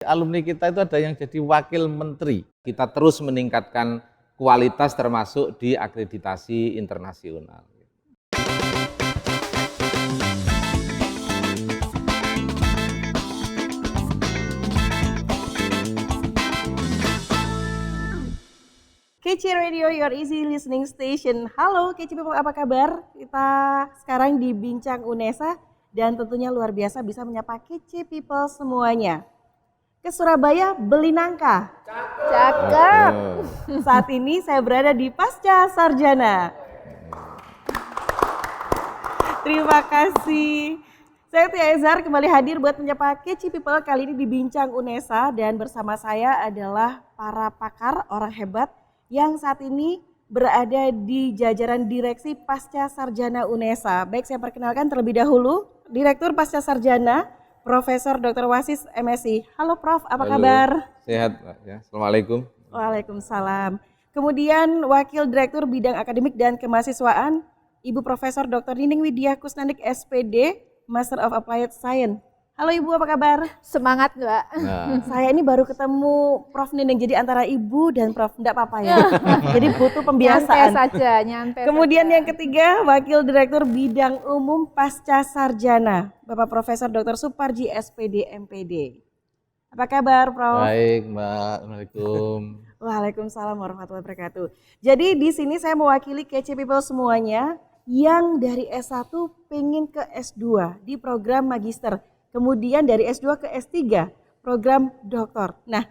Alumni kita itu ada yang jadi wakil menteri. Kita terus meningkatkan kualitas termasuk di akreditasi internasional. KC Radio, your easy listening station. Halo KC People, apa kabar? Kita sekarang di Bincang UNESA dan tentunya luar biasa bisa menyapa KC People semuanya. Ke Surabaya beli nangka. Cakep. Saat ini saya berada di Pasca Sarjana. Terima kasih. Saya Tia Ezar kembali hadir buat menyapa KC People kali ini di Bincang UNESA dan bersama saya adalah para pakar, orang hebat yang saat ini berada di jajaran Direksi Pasca Sarjana UNESA. Baik, saya perkenalkan terlebih dahulu Direktur Pasca Sarjana, Profesor Dr. Wasis MSI. Halo Prof, apa kabar? Sehat Pak ya. Assalamualaikum. Waalaikumsalam. Kemudian Wakil Direktur Bidang Akademik dan Kemahasiswaan, Ibu Profesor Dr. Nining Widya Kusnandik SPD, Master of Applied Science. Halo Ibu, apa kabar? Semangat Mbak. Nah, Saya ini baru ketemu Prof Nining, jadi antara Ibu dan Prof, enggak apa-apa ya. Jadi butuh pembiasaan. Nyantai Kemudian saja. yang ketiga, Wakil Direktur Bidang Umum Pasca Sarjana, Bapak Profesor Dr. Suparji SPD MPD. Apa kabar Prof? baik Mbak, Assalamualaikum. Waalaikumsalam warahmatullahi wabarakatuh. Jadi di sini saya mewakili KC People semuanya yang dari S1 pengen ke S2 di program Magister. Kemudian dari S2 ke S3 program doktor. Nah,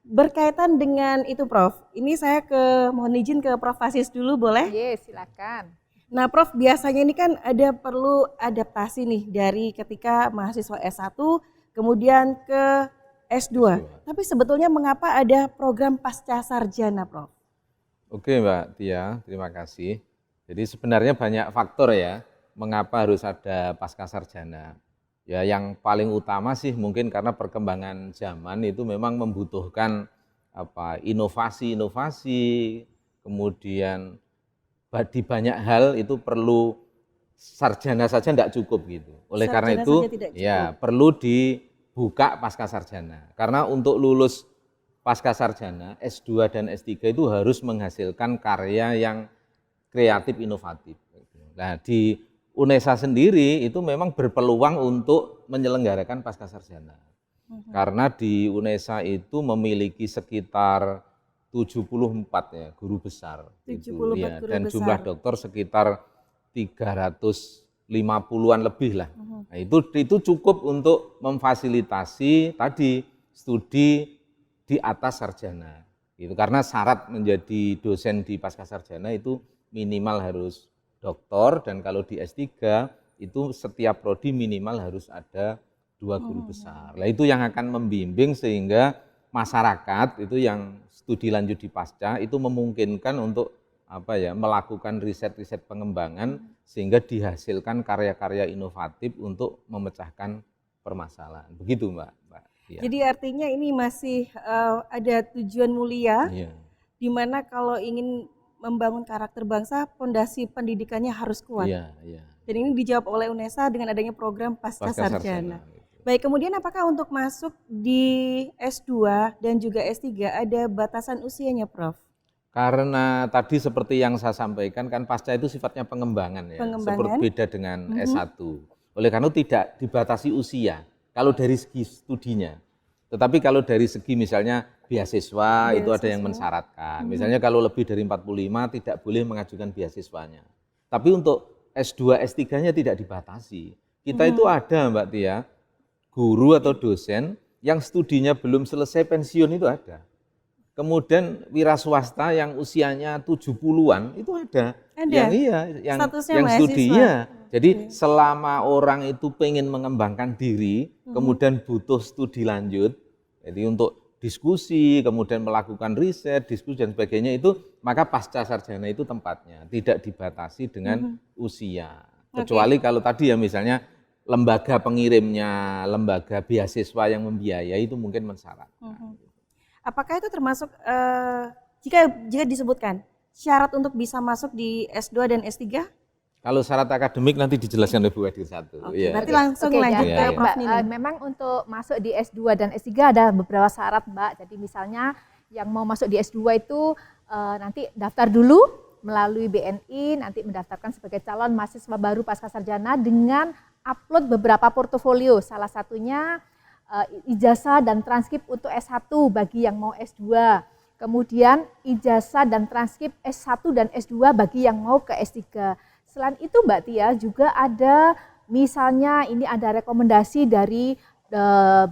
berkaitan dengan itu Prof, ini saya mohon izin ke Prof Wasis dulu boleh? Yes, silakan. Nah Prof, biasanya ini kan ada perlu adaptasi nih dari ketika mahasiswa S1 kemudian ke S2. Tapi sebetulnya mengapa ada program pasca sarjana Prof? Oke Mbak Tia, terima kasih. Jadi sebenarnya banyak faktor ya, mengapa harus ada pasca sarjana. Ya yang paling utama sih mungkin karena perkembangan zaman itu memang membutuhkan inovasi-inovasi, kemudian di banyak hal itu perlu sarjana saja tidak cukup gitu. Oleh karena itu ya perlu dibuka pasca sarjana. Karena untuk lulus pasca sarjana S2 dan S3 itu harus menghasilkan karya yang kreatif inovatif. Nah, di UNESA sendiri itu memang berpeluang untuk menyelenggarakan pasca sarjana. Karena di UNESA itu memiliki sekitar 74 ya guru besar. 74 ya, guru dan besar. jumlah dokter sekitar 350-an lebih lah. Nah, itu cukup untuk memfasilitasi tadi studi di atas sarjana. Itu karena syarat menjadi dosen di pasca sarjana itu minimal harus doktor, dan kalau di S3 itu setiap prodi minimal harus ada 2 guru besar. Nah, itu yang akan membimbing sehingga masyarakat itu yang studi lanjut di pasca itu memungkinkan untuk melakukan riset-riset pengembangan sehingga dihasilkan karya-karya inovatif untuk memecahkan permasalahan. Begitu Mbak. Ya. Jadi artinya ini masih ada tujuan mulia, di mana kalau ingin membangun karakter bangsa, fondasi pendidikannya harus kuat. Dan ini dijawab oleh UNESA dengan adanya program pasca sarjana. Baik, kemudian apakah untuk masuk di S2 dan juga S3 ada batasan usianya, Prof? Karena tadi seperti yang saya sampaikan kan pasca itu sifatnya pengembangan ya, seperti beda dengan S1. Oleh karena itu tidak dibatasi usia kalau dari segi studinya. Tetapi kalau dari segi misalnya beasiswa itu ada yang mensyaratkan. Misalnya kalau lebih dari 45 tidak boleh mengajukan beasiswanya. Tapi untuk S2, S3-nya tidak dibatasi. Kita itu ada Mbak Tia, guru atau dosen yang studinya belum selesai pensiun itu ada. Kemudian wira swasta yang usianya 70-an itu ada. Yang studinya. Jadi selama orang itu pengen mengembangkan diri, kemudian butuh studi lanjut, jadi untuk diskusi, kemudian melakukan riset, diskusi dan sebagainya itu, maka pasca sarjana itu tempatnya, tidak dibatasi dengan usia. Kecuali kalau tadi ya misalnya lembaga pengirimnya, lembaga beasiswa yang membiayai itu mungkin mensyaratkan. Apakah itu termasuk jika disebutkan syarat untuk bisa masuk di S2 dan S3? Kalau syarat akademik nanti dijelaskan oleh Bu Wadir satu. Oke, berarti langsung lanjut jadi, ke Prof Mbak, Nining. memang untuk masuk di S2 dan S3 ada beberapa syarat, Mbak. Jadi misalnya yang mau masuk di S2 itu nanti daftar dulu melalui BNI, nanti mendaftarkan sebagai calon mahasiswa baru pasca sarjana dengan upload beberapa portofolio. Salah satunya ijazah dan transkrip untuk S1 bagi yang mau S2. Kemudian ijazah dan transkrip S1 dan S2 bagi yang mau ke S3. Selain itu Mbak Tia juga ada misalnya ini ada rekomendasi dari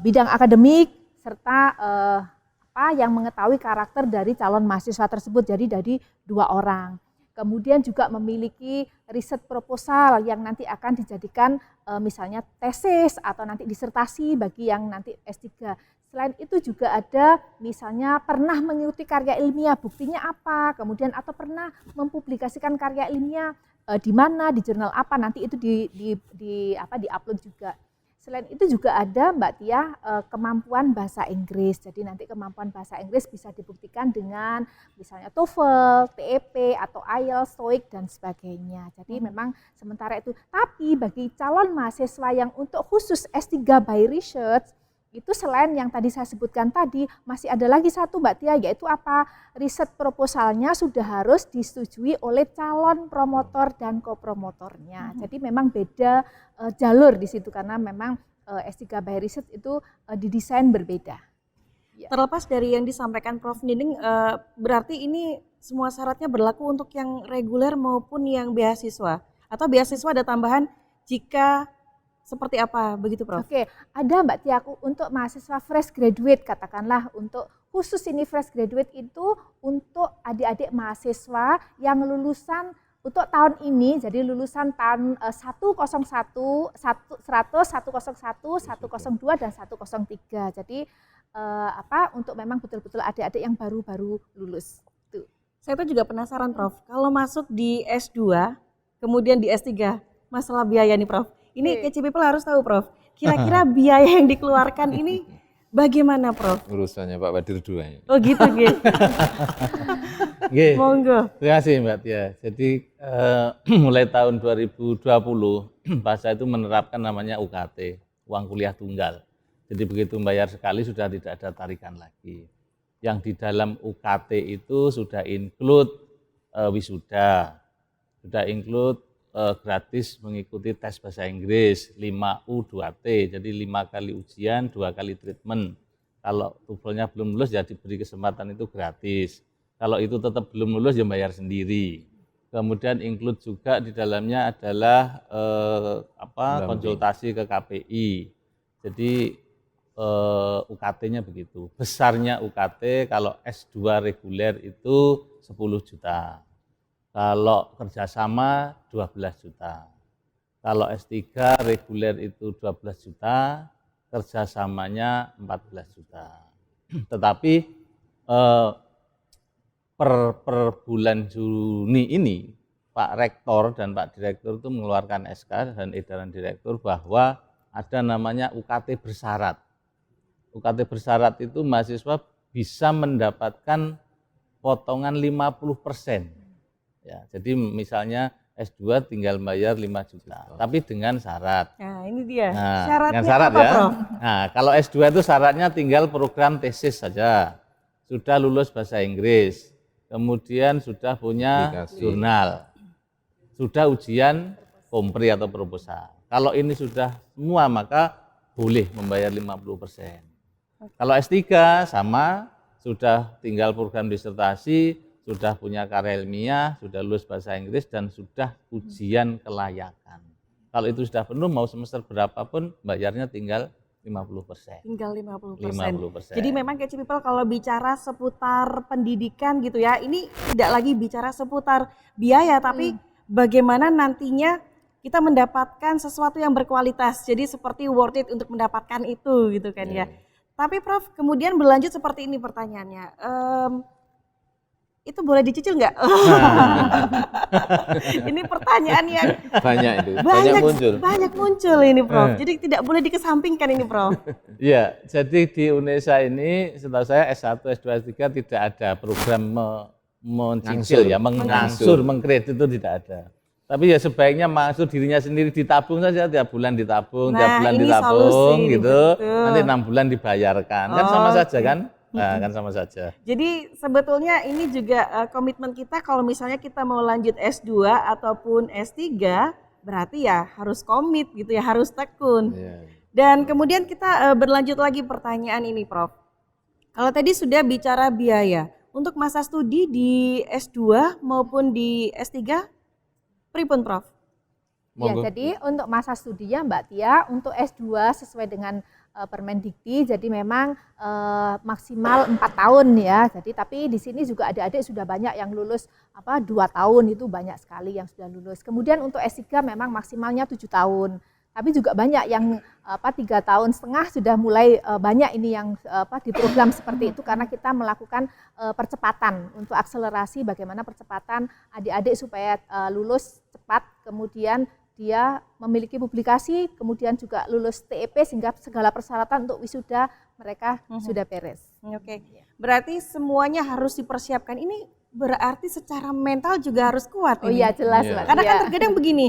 bidang akademik serta yang mengetahui karakter dari calon mahasiswa tersebut, jadi dari 2 orang. Kemudian juga memiliki riset proposal yang nanti akan dijadikan misalnya tesis atau nanti disertasi bagi yang nanti S3. Selain itu juga ada misalnya pernah mengikuti karya ilmiah, buktinya apa, kemudian atau pernah mempublikasikan karya ilmiah di mana, di jurnal apa, nanti itu di-upload juga. Selain itu juga ada Mbak Tia kemampuan bahasa Inggris. Jadi nanti kemampuan bahasa Inggris bisa dibuktikan dengan misalnya TOEFL, TEP atau IELTS, TOEIC dan sebagainya. Jadi memang sementara itu. Tapi bagi calon mahasiswa yang untuk khusus S3 by research itu selain yang tadi saya sebutkan tadi masih ada lagi satu Mbak Tia, yaitu apa? Riset proposalnya sudah harus disetujui oleh calon promotor dan kopromotornya. Jadi memang beda jalur di situ karena memang S3 by research itu didesain berbeda. Ya. Terlepas dari yang disampaikan Prof Nining, berarti ini semua syaratnya berlaku untuk yang reguler maupun yang beasiswa? Atau beasiswa ada tambahan jika seperti apa begitu Prof? Oke, ada Mbak Tia, untuk mahasiswa fresh graduate katakanlah, untuk khusus ini fresh graduate itu untuk adik-adik mahasiswa yang lulusan untuk tahun ini, jadi lulusan tahun 101, 100, 101, 102 dan 103. Jadi untuk memang betul-betul adik-adik yang baru-baru lulus. Tuh. Saya tuh juga penasaran Prof, kalau masuk di S2 kemudian di S3 masalah biaya nih Prof. Ini KC People harus tahu Prof, kira-kira biaya yang dikeluarkan ini bagaimana Prof? Urusannya Pak Wadir 2. Oh gitu gitu. Monggo. Terima kasih Mbak Tia. Jadi mulai tahun 2020 Pasca itu menerapkan namanya UKT, uang kuliah tunggal. Jadi begitu bayar sekali sudah tidak ada tarikan lagi. Yang di dalam UKT itu sudah include wisuda, sudah include gratis mengikuti tes bahasa Inggris 5U 2T, jadi 5 kali ujian, 2 kali treatment. Kalau TOEFL-nya belum lulus ya diberi kesempatan itu gratis. Kalau itu tetap belum lulus ya bayar sendiri. Kemudian include juga di dalamnya adalah konsultasi ke KPI. Jadi UKT-nya begitu. Besarnya UKT kalau S2 reguler itu 10 juta. Kalau kerjasama 12 juta. Kalau S3 reguler itu 12 juta, kerjasamanya 14 juta. Tetapi per bulan Juni ini Pak Rektor dan Pak Direktur itu mengeluarkan SK dan edaran Direktur bahwa ada namanya UKT bersyarat. UKT bersyarat itu mahasiswa bisa mendapatkan potongan 50%. Ya, jadi misalnya S2 tinggal bayar 5 juta, tapi dengan syarat. Nah ini dia, Nah, syaratnya dengan syarat apa ya. Prof? Nah, kalau S2 itu syaratnya tinggal program tesis saja, sudah lulus bahasa Inggris, kemudian sudah punya jurnal, sudah ujian kompri atau proposal. Kalau ini sudah semua maka boleh membayar 50%. Kalau S3 sama, sudah tinggal program disertasi, sudah punya karya ilmiah, sudah lulus bahasa Inggris, dan sudah ujian kelayakan. Kalau itu sudah penuh, mau semester berapapun, bayarnya tinggal 50%. Tinggal 50%. 50%. Jadi memang KC People kalau bicara seputar pendidikan gitu ya, ini tidak lagi bicara seputar biaya, tapi bagaimana nantinya kita mendapatkan sesuatu yang berkualitas. Jadi seperti worth it untuk mendapatkan itu gitu kan ya. Tapi Prof, kemudian berlanjut seperti ini pertanyaannya. Itu boleh dicicil nggak? Ini pertanyaan yang banyak muncul ini Prof. Jadi tidak boleh dikesampingkan ini Prof. Iya, jadi di UNESA ini setahu saya S1, S2, S3 tidak ada program mencicil ya, mengangsur, mengkredit itu tidak ada. Tapi ya sebaiknya masuk dirinya sendiri, ditabung saja, tiap bulan ditabung, Nah, tiap bulan ini ditabung solusi, gitu. betul. Nanti 6 bulan dibayarkan. Kan sama saja Oke. kan? Nah, kan sama saja. Jadi sebetulnya ini juga komitmen kita kalau misalnya kita mau lanjut S2 ataupun S3, berarti ya harus komit gitu ya, harus tekun. Iya. Dan kemudian kita berlanjut lagi pertanyaan ini, Prof. Kalau tadi sudah bicara biaya, untuk masa studi di S2 maupun di S3, pripun, Prof? Ya, Monggo. jadi untuk masa studinya Mbak Tia, untuk S2 sesuai dengan Permendikti, jadi memang maksimal 4 tahun ya. Jadi tapi di sini juga adik-adik sudah banyak yang lulus 2 tahun, itu banyak sekali yang sudah lulus. Kemudian untuk S3 memang maksimalnya 7 tahun. Tapi juga banyak yang 3 tahun setengah sudah mulai banyak ini yang di program seperti itu karena kita melakukan percepatan untuk akselerasi bagaimana percepatan adik-adik supaya lulus cepat, kemudian dia memiliki publikasi, kemudian juga lulus TEP sehingga segala persyaratan untuk wisuda mereka sudah beres. Oke, berarti semuanya harus dipersiapkan. Ini berarti secara mental juga harus kuat Oh ini. iya jelas Iya. Mbak. Karena kan Iya. terkadang begini,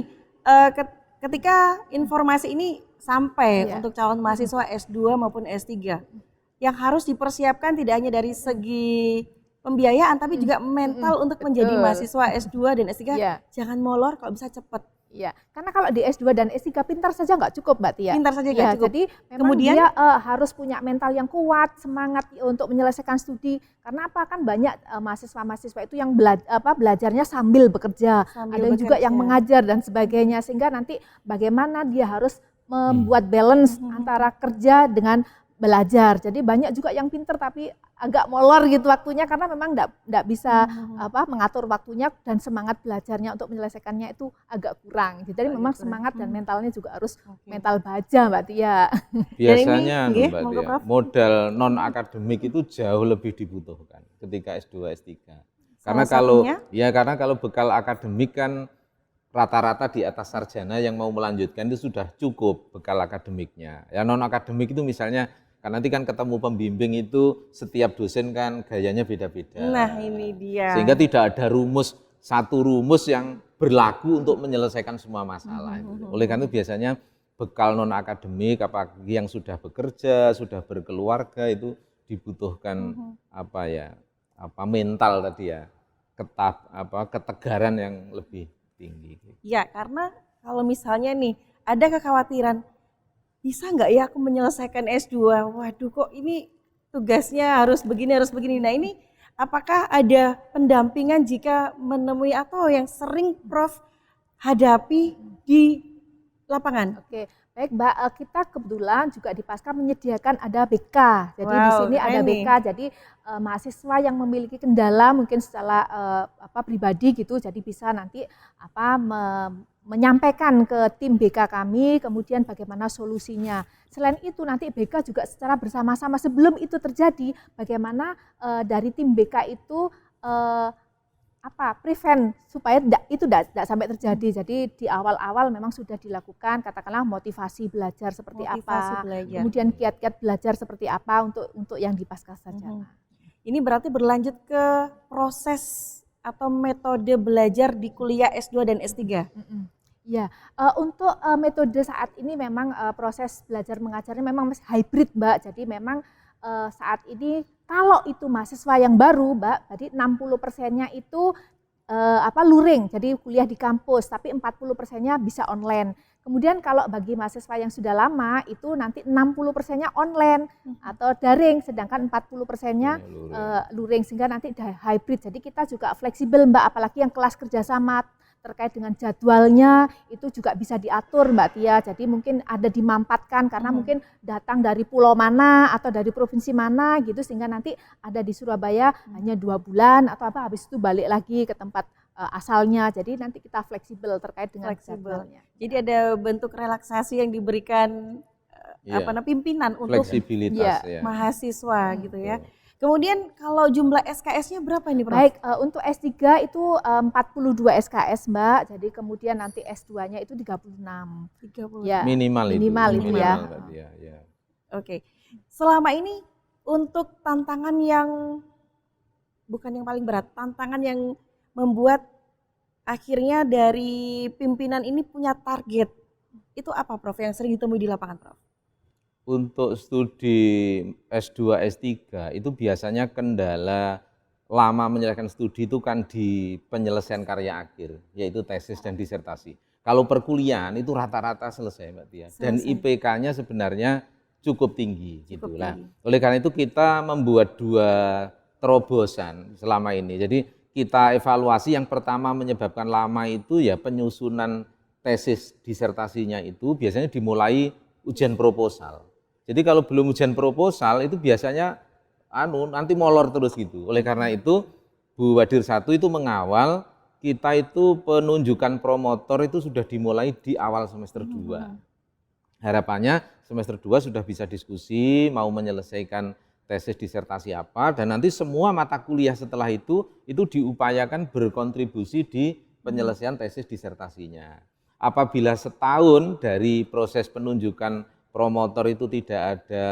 ketika informasi ini sampai Iya. untuk calon mahasiswa S2 maupun S3, yang harus dipersiapkan tidak hanya dari segi pembiayaan, tapi juga mental untuk menjadi Betul. mahasiswa S2 dan S3, Iya. jangan molor kalau bisa cepat. Iya, karena kalau di S2 dan S3 pintar saja nggak cukup Mbak Tia. Pintar saja nggak Ya, cukup. jadi memang Kemudian? dia harus punya mental yang kuat, semangat untuk menyelesaikan studi. Karena apa kan banyak mahasiswa-mahasiswa itu yang belajarnya sambil bekerja, Sambil ada juga bekerja. yang mengajar dan sebagainya. Sehingga nanti bagaimana dia harus membuat balance antara kerja dengan belajar. Jadi banyak juga yang pintar tapi agak molor gitu waktunya karena memang enggak bisa mengatur waktunya dan semangat belajarnya untuk menyelesaikannya itu agak kurang. Jadi memang semangat dan mentalnya juga harus mental baja Mbak Tia. Biasanya nggih, Mbak monggo, Tia, Prof. modal non akademik itu jauh lebih dibutuhkan ketika S2 S3. Karena Salah karena kalau bekal akademik kan rata-rata di atas sarjana yang mau melanjutkan itu sudah cukup bekal akademiknya. Ya non akademik itu misalnya kan nanti kan ketemu pembimbing itu setiap dosen kan gayanya beda-beda. Nah, ini dia. Sehingga tidak ada satu rumus yang berlaku untuk menyelesaikan semua masalah. Oleh karena itu biasanya bekal non akademik apalagi yang sudah bekerja, sudah berkeluarga itu dibutuhkan mental tadi ya, ketegaran yang lebih tinggi. Ya, karena kalau misalnya nih ada kekhawatiran, bisa nggak ya aku menyelesaikan S2? Waduh kok ini tugasnya harus begini. Nah ini apakah ada pendampingan jika menemui atau yang sering Prof hadapi di lapangan? Oke, baik Mbak, kita kebetulan juga di Pasca menyediakan ada BK. Jadi di Wow, sini ada keren BK. nih. Jadi mahasiswa yang memiliki kendala mungkin secara pribadi gitu, jadi bisa nanti menyampaikan ke tim BK kami, kemudian bagaimana solusinya. Selain itu nanti BK juga secara bersama-sama sebelum itu terjadi, bagaimana dari tim BK itu prevent supaya itu tidak sampai terjadi. Jadi di awal-awal memang sudah dilakukan katakanlah motivasi belajar seperti apa, Belajar. kemudian kiat-kiat belajar seperti apa untuk yang di pasca sarjana. Ini berarti berlanjut ke proses atau metode belajar di kuliah S2 dan S3. Ya, untuk metode saat ini memang proses belajar mengajarnya memang masih hybrid Mbak. Jadi memang saat ini kalau itu mahasiswa yang baru Mbak, jadi 60%-nya itu luring, jadi kuliah di kampus, tapi 40%-nya bisa online. Kemudian kalau bagi mahasiswa yang sudah lama itu nanti 60%-nya online atau daring, sedangkan 40%-nya luring sehingga nanti hybrid. Jadi kita juga fleksibel Mbak, apalagi yang kelas kerjasama terkait dengan jadwalnya itu juga bisa diatur Mbak Tia. Jadi mungkin ada dimampatkan karena mungkin datang dari pulau mana atau dari provinsi mana gitu sehingga nanti ada di Surabaya hanya 2 bulan atau habis itu balik lagi ke tempat asalnya. Jadi nanti kita fleksibel terkait dengan jadwalnya. Jadi ada bentuk relaksasi yang diberikan pimpinan untuk fleksibilitas mahasiswa gitu ya. Kemudian kalau jumlah SKS-nya berapa ini Prof? Baik, untuk S3 itu 42 SKS Mbak, jadi kemudian nanti S2-nya itu 36. 30. Ya, minimal itu ya. Oke, selama ini untuk tantangan yang bukan yang paling berat, tantangan yang membuat akhirnya dari pimpinan ini punya target. Itu apa Prof yang sering ditemui di lapangan Prof? Untuk studi S2, S3 itu biasanya kendala lama menyelesaikan studi itu kan di penyelesaian karya akhir, yaitu tesis dan disertasi. Kalau perkuliahan itu rata-rata selesai Mbak Tia, dan IPK-nya sebenarnya cukup tinggi gitu lah. Oleh karena itu kita membuat 2 terobosan selama ini. Jadi kita evaluasi yang pertama menyebabkan lama itu ya penyusunan tesis disertasinya itu biasanya dimulai ujian proposal. Jadi kalau belum ujian proposal itu biasanya nanti molor terus gitu. Oleh karena itu Bu Wadir 1 itu mengawal kita itu penunjukan promotor itu sudah dimulai di awal semester 2. Harapannya semester 2 sudah bisa diskusi mau menyelesaikan tesis disertasi apa, dan nanti semua mata kuliah setelah itu diupayakan berkontribusi di penyelesaian tesis disertasinya. Apabila setahun dari proses penunjukan promotor itu tidak ada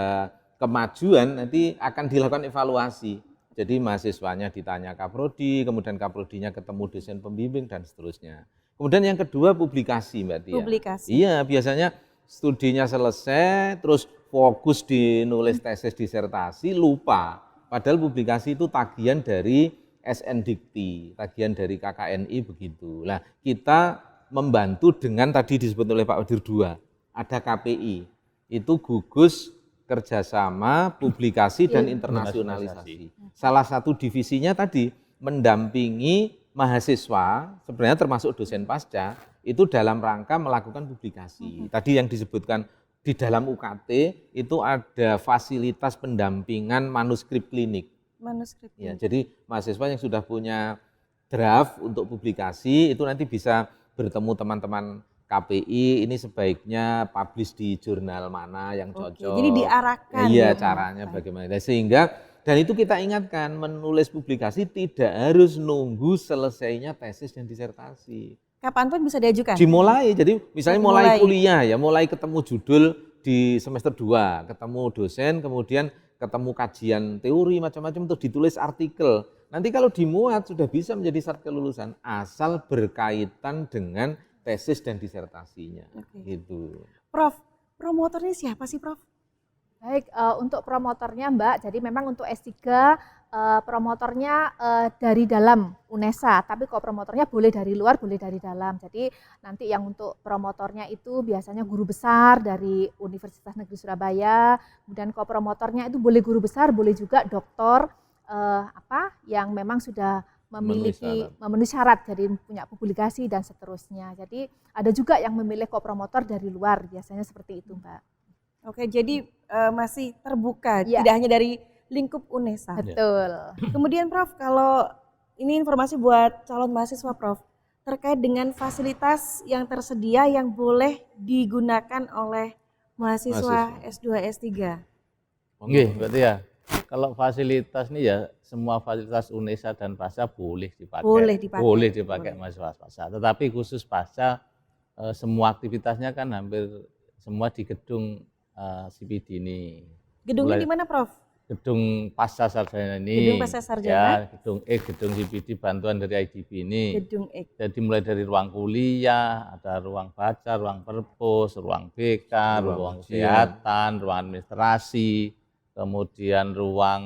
kemajuan, nanti akan dilakukan evaluasi. Jadi mahasiswanya ditanya Kaprodi, kemudian Kaprodinya ketemu dosen pembimbing dan seterusnya. Kemudian yang kedua publikasi Mbak Tia. Publikasi. Iya, biasanya studinya selesai, terus fokus di nulis tesis disertasi, lupa. Padahal publikasi itu tagihan dari SN Dikti, tagihan dari KKNI begitu. Nah, kita membantu dengan tadi disebut oleh Pak Wadir 2, ada KPI. Itu gugus kerjasama publikasi dan internasionalisasi. Salah satu divisinya tadi mendampingi mahasiswa, sebenarnya termasuk dosen pasca, itu dalam rangka melakukan publikasi. Tadi yang disebutkan di dalam UKT itu ada fasilitas pendampingan manuskrip klinik. Manuskrip. Ya, jadi mahasiswa yang sudah punya draft untuk publikasi itu nanti bisa bertemu teman-teman KPI, ini sebaiknya publish di jurnal mana yang cocok. Jadi diarahkan. Iya, caranya bagaimana. Sehingga, dan itu kita ingatkan, menulis publikasi tidak harus nunggu selesainya tesis dan disertasi. Kapan pun bisa diajukan? Dimulai, jadi misalnya mulai kuliah ya, mulai ketemu judul di semester 2, ketemu dosen, kemudian ketemu kajian teori macam-macam, terus ditulis artikel. Nanti kalau dimuat sudah bisa menjadi syarat kelulusan, asal berkaitan dengan tesis dan disertasinya. Gitu. Prof, promotornya siapa sih Prof? Baik, untuk promotornya Mbak, jadi memang untuk S3 promotornya dari dalam UNESA, tapi kalau promotornya boleh dari luar, boleh dari dalam. Jadi nanti yang untuk promotornya itu biasanya guru besar dari Universitas Negeri Surabaya, kemudian kalau promotornya itu boleh guru besar, boleh juga doktor yang memang sudah memenuhi syarat, jadi punya publikasi dan seterusnya. Jadi ada juga yang memilih kopromotor dari luar, biasanya seperti itu Mbak. Oke, jadi masih terbuka, tidak hanya dari lingkup UNESA. Betul. Kemudian Prof, kalau ini informasi buat calon mahasiswa Prof, terkait dengan fasilitas yang tersedia yang boleh digunakan oleh mahasiswa S2, S3. Oke, berarti ya, kalau fasilitas ini ya semua fasilitas UNESA dan Pasca boleh dipakai. Boleh dipakai mahasiswa Pasca. Tetapi khusus Pasca semua aktivitasnya kan hampir semua di gedung CPD ini. Gedungnya di mana Prof? Gedung Pasca Sarjana ini. Gedung Pasca Sarjana. Ya, gedung gedung CPD bantuan dari IDB ini. Gedung Jadi mulai dari ruang kuliah, ada ruang baca, ruang perpus, ruang BK, ruang kesehatan, ruang administrasi, kemudian ruang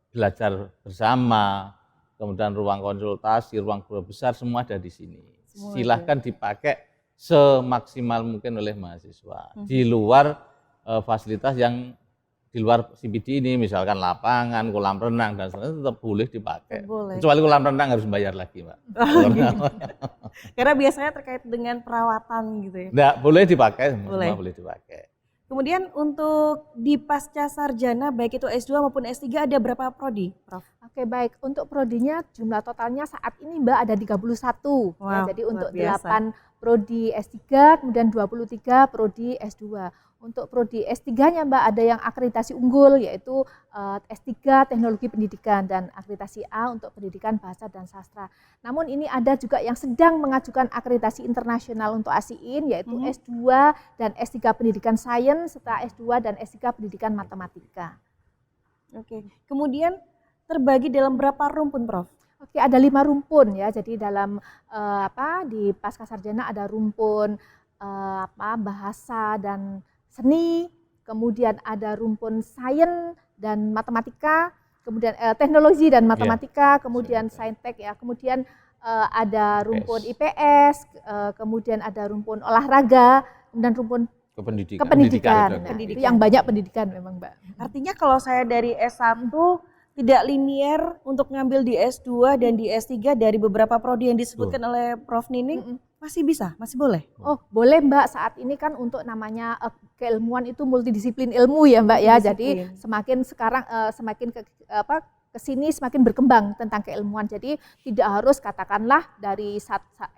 belajar bersama, kemudian ruang konsultasi, ruang guru besar, semua ada di sini. Silahkan dipakai semaksimal mungkin oleh mahasiswa. Di luar fasilitas yang di luar CPD ini, misalkan lapangan, kolam renang dan sebagainya tetap boleh dipakai. Kecuali kolam renang harus bayar lagi, Mbak. Karena biasanya terkait dengan perawatan gitu ya. Enggak, boleh dipakai, semua boleh dipakai. Kemudian untuk di pasca sarjana baik itu S2 maupun S3 ada berapa prodi, Prof? Oke, baik. Untuk prodinya jumlah totalnya saat ini Mbak ada 31. Wow, ya, jadi untuk 8 prodi S3, kemudian 23 prodi S2. Untuk prodi S3-nya Mbak ada yang akreditasi unggul yaitu S3 Teknologi Pendidikan dan akreditasi A untuk Pendidikan Bahasa dan Sastra. Namun ini ada juga yang sedang mengajukan akreditasi internasional untuk ASIIN yaitu S2 dan S3 Pendidikan Sains serta S2 dan S3 Pendidikan Matematika. Oke. Kemudian terbagi dalam berapa rumpun, Prof? Oke, ada 5 rumpun ya. Jadi dalam di Pascasarjana ada rumpun bahasa dan seni, kemudian ada rumpun sains dan matematika, kemudian teknologi dan matematika, kemudian saintek ya, kemudian ada rumpun IPS, kemudian ada rumpun olahraga, kemudian rumpun kependidikan. Nah, itu yang banyak pendidikan memang, Mbak. Artinya kalau saya dari S1 tidak linier untuk ngambil di S2 dan di S3 dari beberapa prodi yang disebutkan oleh Prof Nining, masih bisa, masih boleh? Oh, boleh Mbak. Saat ini kan untuk namanya keilmuan itu multidisiplin ilmu ya Mbak ya. Jadi semakin sekarang semakin kesini semakin berkembang tentang keilmuan. Jadi tidak harus katakanlah dari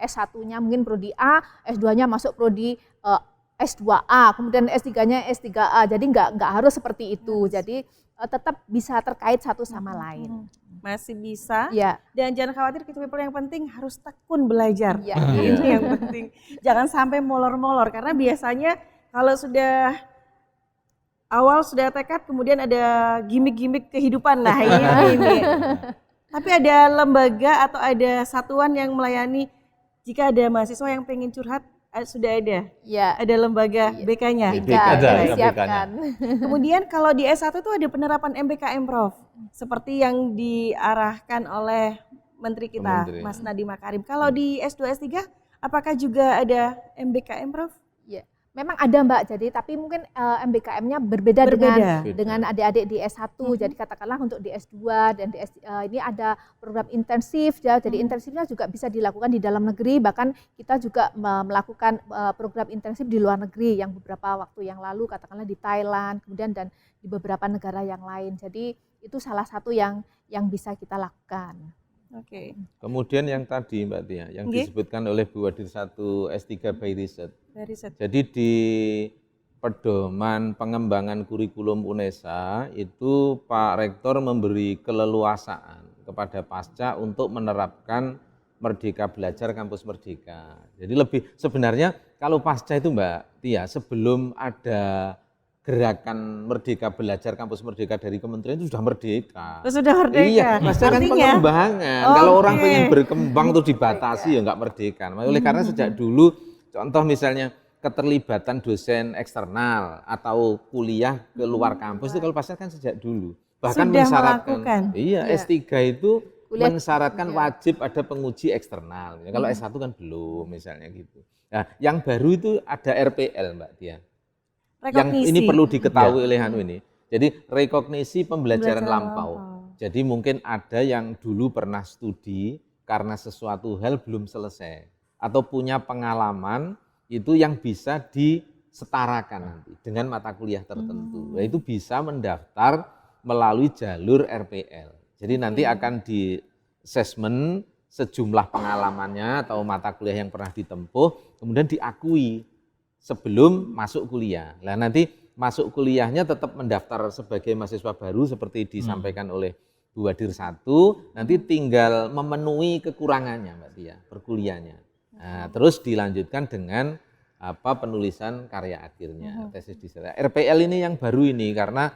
S1-nya mungkin prodi A, S2-nya masuk prodi S2A, kemudian S3-nya S3A. Jadi nggak harus seperti itu. Jadi tetap bisa terkait satu sama lain. Masih bisa. Ya. Dan jangan khawatir, Key People, yang penting harus tekun belajar. Ya. Itu yang penting. Jangan sampai molor-molor, karena biasanya kalau sudah awal sudah tekad, kemudian ada gimmick-gimmick kehidupan. Nah ini. Tapi ada lembaga atau ada satuan yang melayani jika ada mahasiswa yang pengen curhat, sudah ada. Ya. Ada lembaga BK-nya. Ada, siapkan. Kemudian kalau di S1 itu ada penerapan MBKM, Prof. Seperti yang diarahkan oleh Menteri kita, Mas Nadiem Makarim. Kalau di S2, S3, apakah juga ada MBKM, Prof? Ya, memang ada Mbak. Jadi tapi mungkin MBKM-nya berbeda. dengan adik-adik di S1. Jadi katakanlah untuk di S2 dan di ini ada program intensif ya. Jadi intensifnya juga bisa dilakukan di dalam negeri, bahkan kita juga melakukan program intensif di luar negeri yang beberapa waktu yang lalu, katakanlah di Thailand, kemudian dan di beberapa negara yang lain. Jadi itu salah satu yang bisa kita lakukan. Oke. Kemudian yang tadi Mbak Tia, yang disebutkan oleh Bu Wadir 1 S3 by Riset. Jadi di pedoman pengembangan kurikulum UNESA itu Pak Rektor memberi keleluasaan kepada Pasca untuk menerapkan Merdeka Belajar Kampus Merdeka. Jadi lebih sebenarnya kalau Pasca itu Mbak Tia, sebelum ada gerakan Merdeka Belajar Kampus Merdeka dari kementerian itu sudah merdeka. Sudah merdeka. Iya, Pasca kan pengembangan. Kalau orang pengen berkembang tuh dibatasi ya nggak merdeka. Oleh karena sejak dulu, contoh misalnya keterlibatan dosen eksternal atau kuliah ke luar kampus itu kalau Pasca kan sejak dulu. Bahkan sudah mensyaratkan. melakukan. Iya, S3 itu mensyaratkan wajib ada penguji eksternal. Kalau S1 kan belum misalnya gitu. Nah, yang baru itu ada RPL Mbak Tia. Yang ini perlu diketahui oleh ini. Jadi rekognisi pembelajaran lampau. Jadi mungkin ada yang dulu pernah studi karena sesuatu hal belum selesai atau punya pengalaman itu yang bisa disetarakan nanti dengan mata kuliah tertentu. Nah, itu bisa mendaftar melalui jalur RPL. Jadi nanti akan di assessment sejumlah pengalamannya atau mata kuliah yang pernah ditempuh, kemudian diakui sebelum masuk kuliah. Nah nanti masuk kuliahnya tetap mendaftar sebagai mahasiswa baru seperti disampaikan oleh Bu Wadir 1, nanti tinggal memenuhi kekurangannya Mbak Tia, perkuliahnya. Nah, terus dilanjutkan dengan penulisan karya akhirnya, tesis disertasi. RPL ini yang baru ini karena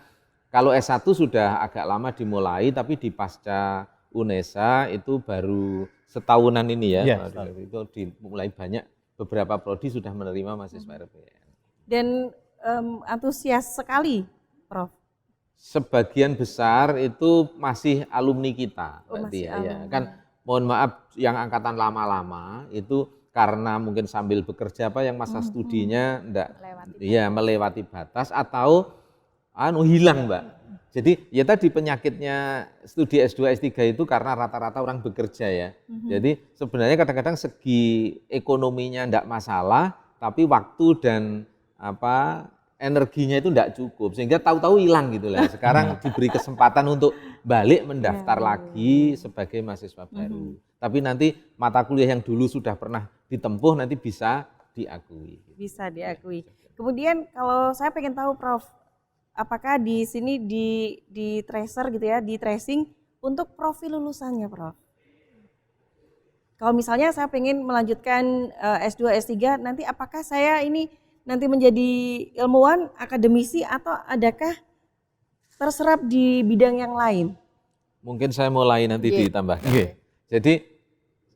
kalau S1 sudah agak lama dimulai, tapi di pasca UNESA itu baru setahunan ini ya, itu dimulai banyak. Beberapa prodi sudah menerima mahasiswa RPL. Dan antusias sekali, Prof. Sebagian besar itu masih alumni kita, berarti ya. Kan mohon maaf yang angkatan lama-lama itu karena mungkin sambil bekerja yang masa studinya melewati batas atau hilang, Mbak. Jadi ya tadi penyakitnya studi S2, S3 itu karena rata-rata orang bekerja ya. Jadi sebenarnya kadang-kadang segi ekonominya enggak masalah, tapi waktu dan energinya itu enggak cukup. Sehingga tahu-tahu hilang gitu lah. Sekarang diberi kesempatan untuk balik mendaftar lagi sebagai mahasiswa baru. Tapi nanti mata kuliah yang dulu sudah pernah ditempuh nanti bisa diakui. Bisa diakui. Kemudian kalau saya pengen tahu Prof, apakah di sini di tracer gitu ya, di tracing untuk profil lulusannya, Prof? Kalau misalnya saya pengen melanjutkan S2, S3, nanti apakah saya ini nanti menjadi ilmuwan, akademisi, atau adakah terserap di bidang yang lain? Mungkin saya mulai nanti Iya. ditambahkan. Oke. Jadi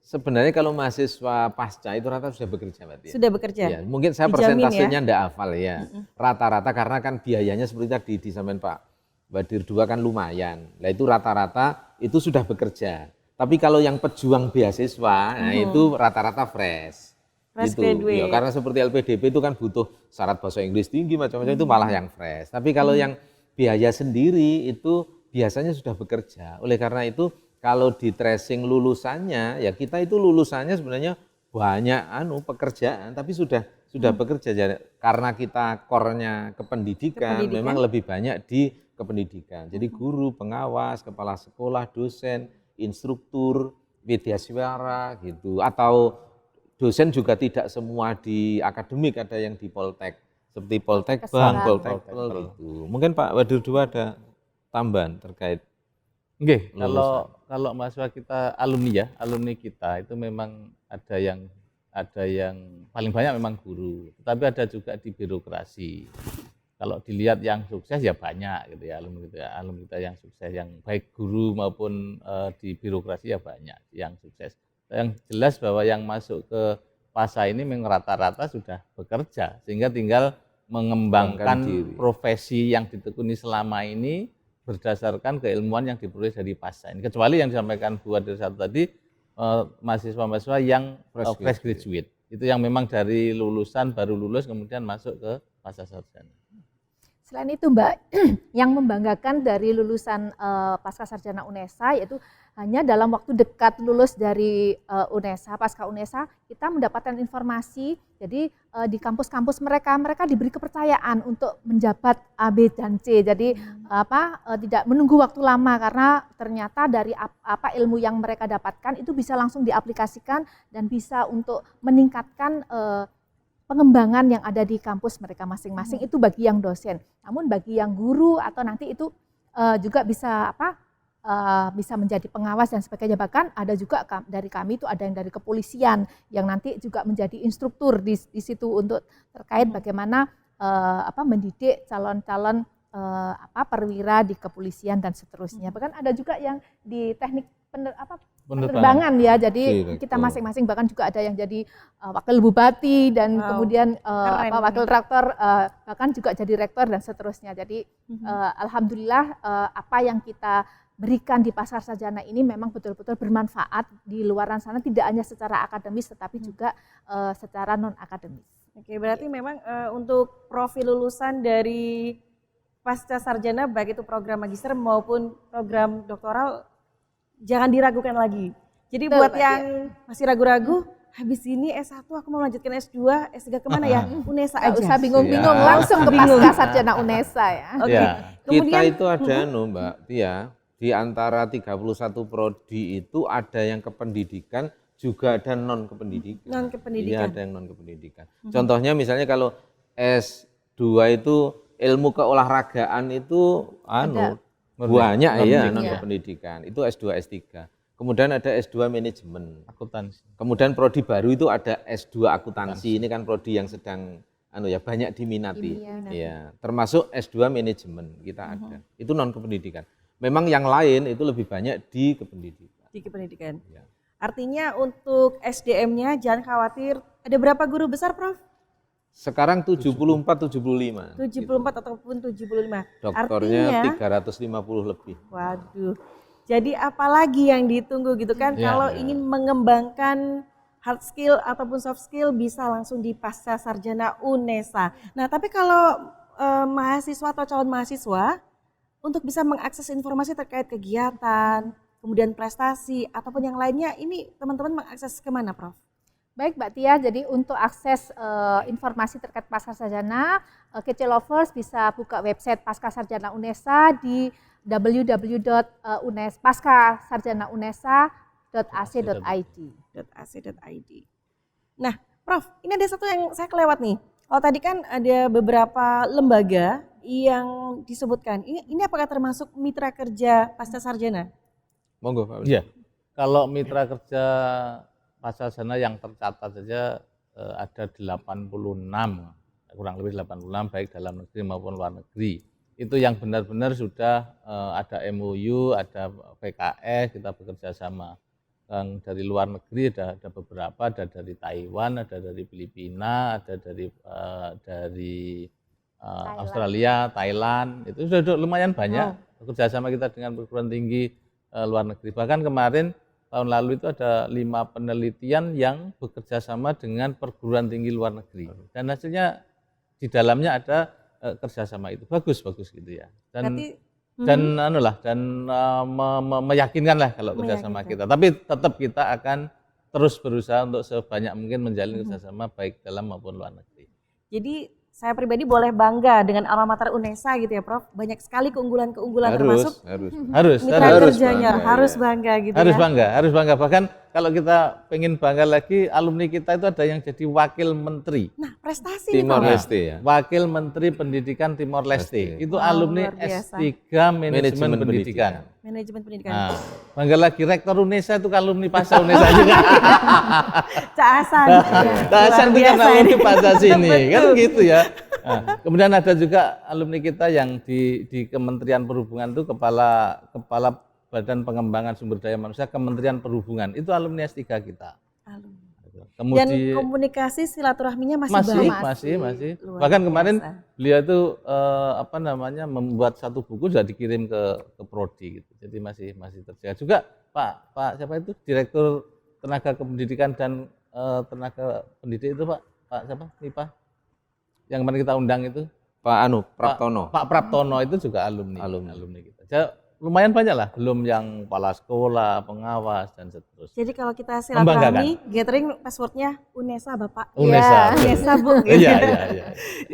sebenarnya kalau mahasiswa pasca itu rata sudah bekerja, Mbak Tia. Sudah bekerja. Ya, mungkin saya Dijamin persentasenya enggak hafal ya. Rata-rata karena kan biayanya seperti tadi disampaikan Pak Badir 2 kan lumayan. Nah itu rata-rata itu sudah bekerja. Tapi kalau yang pejuang beasiswa, nah itu rata-rata fresh. Fresh Gitu. graduate. Ya, karena seperti LPDP itu kan butuh syarat bahasa Inggris tinggi macam-macam itu malah yang fresh. Tapi kalau yang biaya sendiri itu biasanya sudah bekerja. Oleh karena itu kalau di tracing lulusannya ya kita itu lulusannya sebenarnya banyak pekerjaan tapi sudah bekerja. Jadi, karena kita core-nya kependidikan memang lebih banyak di kependidikan. Jadi guru, pengawas, kepala sekolah, dosen, instruktur, widyaswara gitu atau dosen juga tidak semua di akademik, ada yang di Poltek seperti Poltek Bank, Poltek gitu. Mungkin Pak Wadir 2 ada tambahan terkait. Oke, kalau mahasiswa kita alumni kita itu memang ada yang paling banyak memang guru, tetapi ada juga di birokrasi. Kalau dilihat yang sukses ya banyak gitu ya, alumni kita yang sukses, yang baik guru maupun di birokrasi ya banyak yang sukses. Yang jelas bahwa yang masuk ke PASA ini memang rata-rata sudah bekerja, sehingga tinggal mengembangkan profesi yang ditekuni selama ini berdasarkan keilmuan yang diperoleh dari PASA ini. Kecuali yang disampaikan Bu Wadir satu tadi, mahasiswa-mahasiswa yang fresh graduate. Itu yang memang dari lulusan, baru lulus kemudian masuk ke pasca sarjana. Selain itu Mbak, yang membanggakan dari lulusan pasca sarjana UNESA yaitu hanya dalam waktu dekat lulus dari UNESA, pasca UNESA, kita mendapatkan informasi. Jadi di kampus-kampus mereka diberi kepercayaan untuk menjabat A, B, dan C. Jadi tidak menunggu waktu lama karena ternyata dari ilmu yang mereka dapatkan itu bisa langsung diaplikasikan dan bisa untuk meningkatkan pengembangan yang ada di kampus mereka masing-masing. Itu bagi yang dosen. Namun bagi yang guru atau nanti itu juga bisa bisa menjadi pengawas dan sebagainya. Bahkan ada juga dari kami itu ada yang dari kepolisian yang nanti juga menjadi instruktur di situ untuk terkait bagaimana mendidik calon-calon perwira di kepolisian dan seterusnya. Bahkan ada juga yang di teknik penerbangan ya, jadi kita masing-masing bahkan juga ada yang jadi wakil bupati dan kemudian wakil rektor, bahkan juga jadi rektor dan seterusnya. Jadi alhamdulillah apa yang kita berikan di pasca sarjana ini memang betul-betul bermanfaat di luaran sana, tidak hanya secara akademis tetapi juga secara non akademis. Oke, berarti memang untuk profil lulusan dari pasca sarjana baik itu program magister maupun program doktoral jangan diragukan lagi. Jadi betul, buat yang masih ragu-ragu, habis ini S1 aku mau lanjutkan S2, S3 kemana ya? UNESA aja. Usah bingung-bingung, langsung ke pasca sarjana UNESA ya. Oke. Kita itu ada Mbak Tia, di antara 31 prodi itu ada yang kependidikan, juga ada non kependidikan. Non kependidikan. Iya, ada yang non kependidikan. Contohnya misalnya kalau S2 itu ilmu keolahragaan itu banyak ya non kependidikan. Itu S2, S3. Kemudian ada S2 manajemen, akuntansi. Kemudian prodi baru itu ada S2 akuntansi. Ini kan prodi yang sedang banyak diminati. Ya, termasuk S2 manajemen kita ada. Itu non kependidikan. Memang yang lain itu lebih banyak di kependidikan. Di kependidikan. Ya. Artinya untuk SDM-nya jangan khawatir. Ada berapa guru besar, Prof? Sekarang 74-75. 74 ataupun 75. Doktornya artinya, 350 lebih. Waduh. Jadi apalagi yang ditunggu gitu kan? Kalau ingin mengembangkan hard skill ataupun soft skill bisa langsung di pasca sarjana UNESA. Nah tapi kalau mahasiswa atau calon mahasiswa untuk bisa mengakses informasi terkait kegiatan, kemudian prestasi, ataupun yang lainnya, ini teman-teman mengakses kemana, Prof? Baik Mbak Tia, jadi untuk akses informasi terkait pasca sarjana, Kece Lovers bisa buka website Pasca Sarjana UNESA di www.paskasarjanaunesa.ac.id. Nah, Prof, ini ada satu yang saya kelewat nih. Kalau tadi kan ada beberapa lembaga yang disebutkan. Ini apakah termasuk mitra kerja pasca sarjana? Monggo Pak. Iya. Kalau mitra kerja pasca sarjana yang tercatat saja ada 86, kurang lebih 86 baik dalam negeri maupun luar negeri. itu yang benar-benar sudah ada MOU, ada PKS, kita bekerja sama. Yang dari luar negeri ada beberapa, ada dari Taiwan, ada dari Filipina, ada dari Australia, Thailand, itu sudah lumayan banyak bekerja sama kita dengan perguruan tinggi luar negeri. Bahkan kemarin tahun lalu itu ada 5 penelitian yang bekerja sama dengan perguruan tinggi luar negeri, dan hasilnya di dalamnya ada kerjasama itu bagus gitu ya. Dan meyakinkan lah kalau kerjasama kita. Tapi tetap kita akan terus berusaha untuk sebanyak mungkin menjalin kerjasama baik dalam maupun luar negeri. Jadi saya pribadi boleh bangga dengan alma mater UNESA gitu ya Prof. Banyak sekali keunggulan-keunggulan termasuk mitra kerjanya harus bangga gitu harus ya. Harus bangga. Bahkan kalau kita pengen bangga lagi, alumni kita itu ada yang jadi wakil menteri. Nah, prestasi nih Timor Prof. Leste ya. Wakil Menteri Pendidikan Timor Leste. Itu alumni S3 Manajemen Pendidikan. Manajemen pendidikan. Nah, bangga lagi Rektor UNESA itu alumni Pasca UNESA juga. Cak Hasan. Cak Hasan itu kan alumni Pasca sini, kan gitu ya. Nah, kemudian ada juga alumni kita yang di Kementerian Perhubungan itu kepala Badan Pengembangan Sumber Daya Manusia Kementerian Perhubungan, itu alumni S3 kita. Dan komunikasi silaturahminya masih masih. Bahkan kemarin beliau itu membuat satu buku sudah dikirim ke prodi gitu. Jadi masih terjaga. Juga Pak siapa itu Direktur Tenaga Kependidikan dan Tenaga Pendidik itu Pak siapa? MIPA. Yang kemarin kita undang itu Pak Praptono. Pak Praptono itu juga alumni kita. Jadi, lumayan banyak lah, belum yang kepala sekolah, pengawas dan seterusnya. Jadi kalau kita silaturahmi, gathering passwordnya UNESA Bapak. UNESA. UNESA Bu. Iya.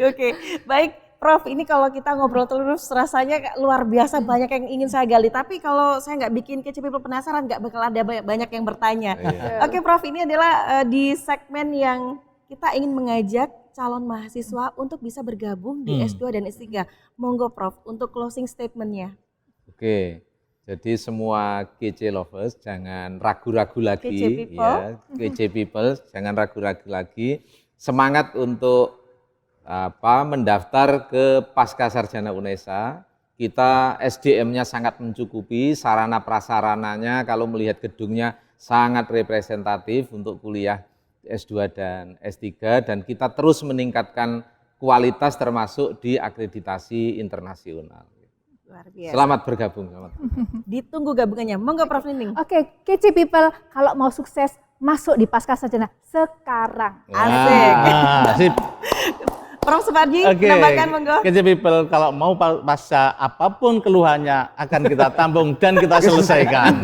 Oke, baik Prof. Ini kalau kita ngobrol terus rasanya luar biasa banyak yang ingin saya gali. Tapi kalau saya nggak bikin Kece People penasaran, nggak bakal ada banyak yang bertanya. Oke Prof, ini adalah di segmen yang kita ingin mengajak calon mahasiswa untuk bisa bergabung di S2 dan S3. Monggo Prof, untuk closing statement-nya. Oke, jadi semua Kece lovers jangan ragu-ragu lagi, Kece people jangan ragu-ragu lagi. Semangat untuk mendaftar ke Pasca Sarjana UNESA. Kita SDM-nya sangat mencukupi, sarana prasarananya kalau melihat gedungnya sangat representatif untuk kuliah S2 dan S3, dan kita terus meningkatkan kualitas termasuk di akreditasi internasional. Luar biasa. Selamat bergabung. Ditunggu gabungannya. Monggo Prof Nining. Oke, Kece People kalau mau sukses masuk di Pasca Sarjana sekarang. Asik. Sip. Prof Suparji, menambahkan monggo. Kece People kalau mau pasca apapun keluhannya akan kita tampung dan kita selesaikan.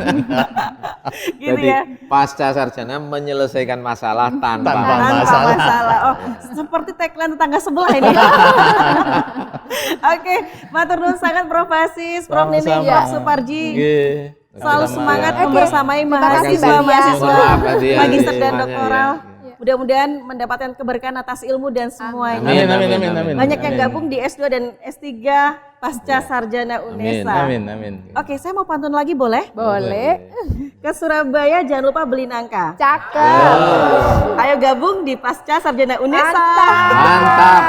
Gitu Jadi ya. pasca sarjana menyelesaikan masalah tanpa masalah. Oh, seperti tagline tetangga sebelah ini. Oke, matur nuwun sangat Prof Asis, Prof Nining, Prof Suparji. Selalu semangat membersamai mahasiswa-mahasiswa magister dan doktoral. Mudah-mudahan mendapatkan keberkahan atas ilmu dan semuanya. Amin. Banyak yang gabung di S2 dan S3 Pasca Sarjana UNESA. Amin. Oke, saya mau pantun lagi boleh? Boleh. Ke Surabaya jangan lupa beli nangka. Cakep. Ayo gabung di Pasca Sarjana UNESA. Mantap.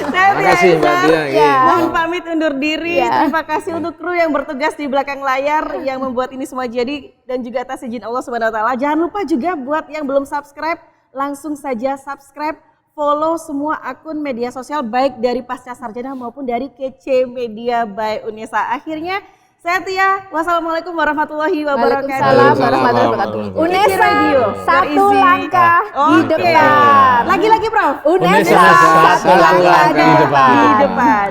Terima kasih Mbak Dia. Mohon pamit undur diri. Terima kasih untuk kru yang bertugas di belakang layar yang membuat ini semua jadi, dan juga atas izin Allah Subhanahu wa taala. Jangan lupa juga buat yang belum subscribe, langsung saja subscribe, follow semua akun media sosial baik dari Pasca Sarjana maupun dari Kece Media by UNESA. Akhirnya saya Tia, wassalamualaikum warahmatullahi wabarakatuh. Waalaikumsalam warahmatullahi wabarakatuh. UNESA Radio, satu langkah di depan. Lagi-lagi Prof. UNESA satu langkah di depan.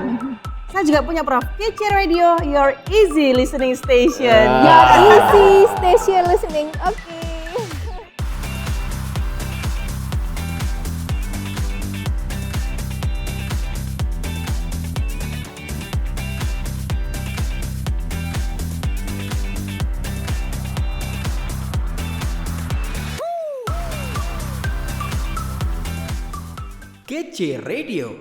Saya juga punya Prof. Kece Radio, your easy listening station. Your easy station listening. Oke. Kece Radio.